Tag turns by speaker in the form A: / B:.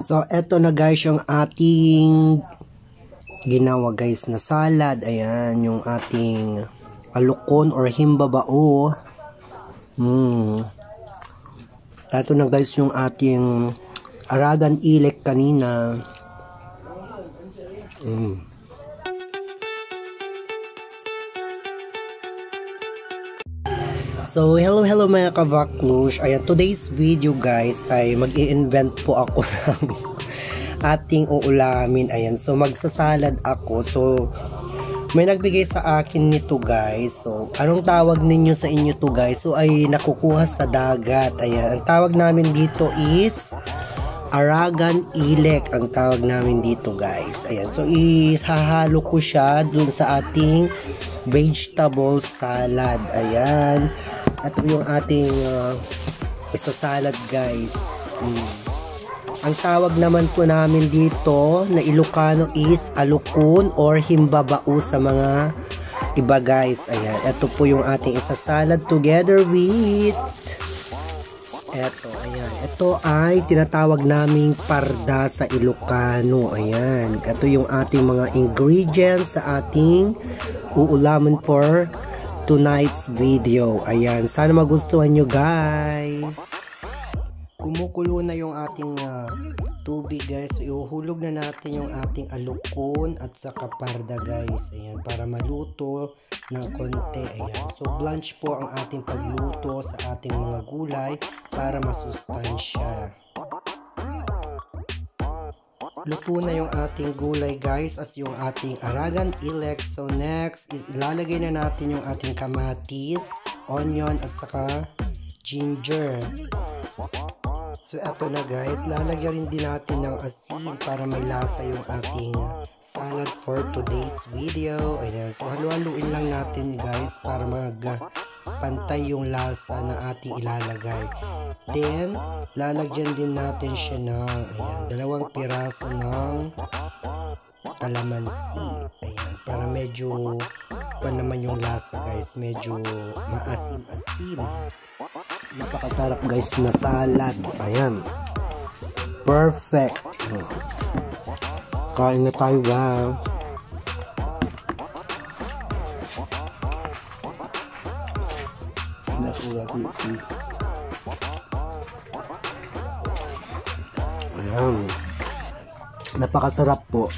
A: So, eto na guys yung ating ginawa guys na salad. Ayan, yung ating alukon or himbabao. Eto na guys yung ating aragan ilek kanina. So, hello mga kavaklush. Ayan, today's video guys ay mag-i-invent po ako ng ating uulamin. Ayan, so magsasalad ako. So, may nagbigay sa akin nito guys. So, anong tawag ninyo sa inyo to guys? So, ay nakukuha sa dagat. Ayan, ang tawag namin dito is aragan ilek. Ang tawag namin dito guys. Ayan, so ihahalo ko siya dun sa ating vegetable salad. Ayan. Ito yung ating isasalad guys. Ang tawag naman po namin dito na Ilocano is alukon or himbabao sa mga iba guys. Ayan. Ito po yung ating isasalad together with eto. Ayan. Ito ay tinatawag naming parda sa Ilocano. Ayan. Ito yung ating mga ingredients sa ating uulaman for tonight's video. Ayan, sana magustuhan nyo guys. Kumukulo na yung ating tubig guys. So, ihuhulog na natin yung ating alukon at saka parda guys. Ayan, para maluto ng konti. Ayan, so blanch po ang ating pagluto sa ating mga gulay para masustansya. Luto na yung ating gulay guys at yung ating aragan ilek. So next, ilalagay na natin yung ating kamatis, onion at saka ginger. So eto na guys, lalagyan rin din natin ng asin para may lasa yung ating salad for today's video. Ayan, so halu-haluin lang natin guys para pantay yung lasa na ating ilalagay. Then, lalagyan din natin siya ng, ayan, 2 piraso ng kalamansi. Ayan, para medyo, naman yung lasa guys, medyo maasim-asim. Napakasarap guys na salad. Ayan. Perfect. Kain na tayo guys. Ayan. Napakasarap po.